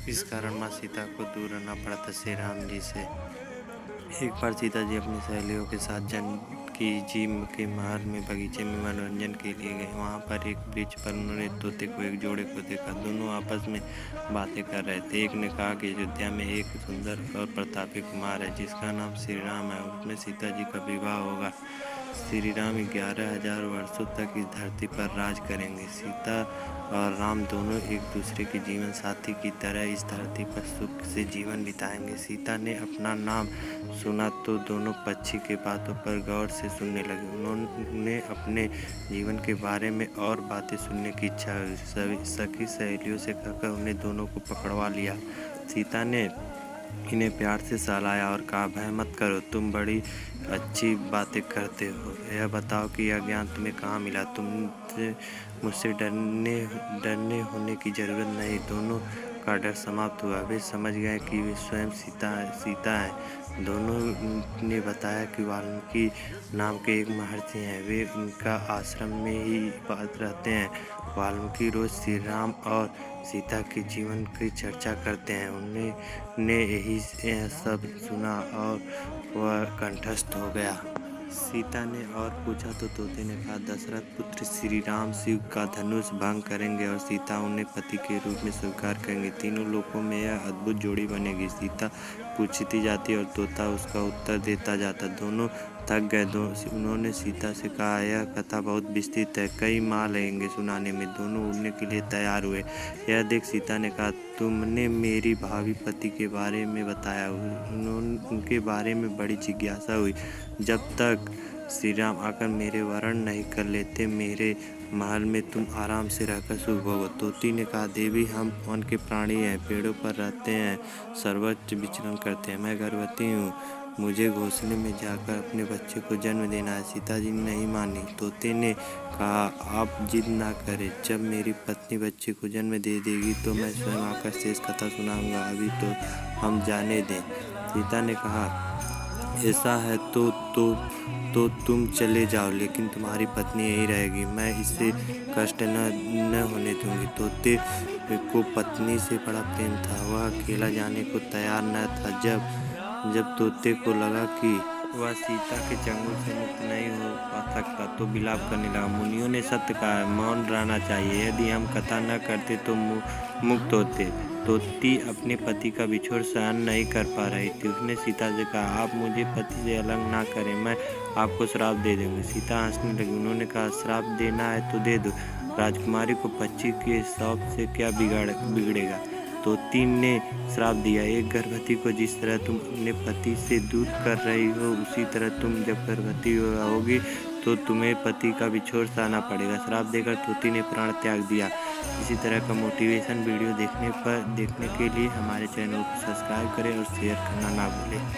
इस कारण माँ सीता को दूर रहना पड़ा था श्री राम जी से। एक बार सीता जी अपनी सहेलियों के साथ जानकी जी के महल में बगीचे में मनोरंजन के लिए गए। वहाँ पर एक वृक्ष पर उन्होंने तोते को एक जोड़े को देखा। दोनों आपस में बातें कर रहे थे। एक ने कहा कि अयोध्या में एक सुंदर और प्रतापी कुमार है जिसका नाम श्री राम है। उसमें सीता जी का विवाह होगा। श्री राम 11,000 वर्षों तक इस धरती पर राज करेंगे। सीता और राम दोनों एक दूसरे के जीवन साथी की तरह इस धरती पर सुख से जीवन बिताएंगे। सीता ने अपना नाम सुना तो दोनों पक्षी के बातों पर गौर से सुनने लगे। उन्होंने अपने जीवन के बारे में और बातें सुनने की इच्छा हुई। सभी सखी सहेलियों से कहकर उन्हें दोनों को पकड़वा लिया। सीता ने इन्हें प्यार से सहलाया और कहा, भय मत करो, तुम बड़ी अच्छी बातें करते हो। यह बताओ कि यह ज्ञान तुम्हें कहाँ मिला। मुझसे डरने होने की जरूरत नहीं। दोनों का डर समाप्त हुआ। वे समझ गए कि वे स्वयं सीता हैं। दोनों ने बताया कि वाल्मीकि नाम के एक महर्षि हैं। वे उनका आश्रम में ही रहते हैं। वाल्मीकि रोज श्री राम और सीता के जीवन की चर्चा करते हैं। उन्होंने यही सब सुना और वह कंठस्थ हो गया। सीता ने और पूछा तो तोते ने कहा, दशरथ पुत्र श्री राम शिव का धनुष भंग करेंगे और सीता उन्हें पति के रूप में स्वीकार करेंगे। तीनों लोकों में यह अद्भुत जोड़ी बनेगी। सीता पूछती जाती और तोता उसका उत्तर देता जाता। दोनों थक गए। उन्होंने सीता से कहा, यह कथा बहुत विस्तृत है, कई माह लगेंगे सुनाने में। दोनों उड़ने के लिए तैयार हुए। यह देख सीता ने कहा, तुमने मेरी भावी पति के बारे में बताया। उनके बारे में बड़ी जिज्ञासा हुई। जब तक श्री राम आकर मेरे वरण नहीं कर लेते, मेरे महल में तुम आराम से रहकर सुख भोगो। तोती ने कहा, देवी, हम वन के प्राणी हैं, पेड़ों पर रहते हैं, सर्वत्र विचरण करते हैं। मैं गर्भवती हूँ, मुझे घोंसले में जाकर अपने बच्चे को जन्म देना है। सीता जी ने नहीं मानी। तोते ने कहा, आप जिद ना करें, जब मेरी पत्नी बच्चे को जन्म दे देगी तो मैं स्वयं आकर शेष कथा सुनाऊंगा, अभी तो हम जाने दें। सीता ने कहा, ऐसा है तो तुम चले जाओ, लेकिन तुम्हारी पत्नी यहीं रहेगी, मैं इसे कष्ट न होने दूंगी। तोते को पत्नी से बड़ा प्रेम था। वह अकेला जाने को तैयार न था। जब तोते को लगा कि वह सीता के चंगुल से मुक्त नहीं हो सकता तो विलाप करने लगा। मुनियों ने सत्य कहा, मौन रहना चाहिए। यदि हम कथा न करते तो मुक्त होते। तोती अपने पति का बिछोड़ सहन नहीं कर पा रही थी। उसने सीता से कहा, आप मुझे पति से अलग ना करें, मैं आपको श्राप दे दूंगी। सीता हंसने लगी। उन्होंने कहा, श्राप देना है तो दे दो, राजकुमारी को पक्षी के शौक से क्या बिगड़ेगा। तोती ने श्राप दिया, एक गर्भवती को जिस तरह तुम अपने पति से दूर कर रही हो, उसी तरह तुम जब गर्भवती होगी तो तुम्हें पति का बिछोड़ सहना पड़ेगा। श्राप देकर तोती ने प्राण त्याग दिया। इसी तरह का मोटिवेशन वीडियो देखने के लिए हमारे चैनल को सब्सक्राइब करें और शेयर करना ना भूलें।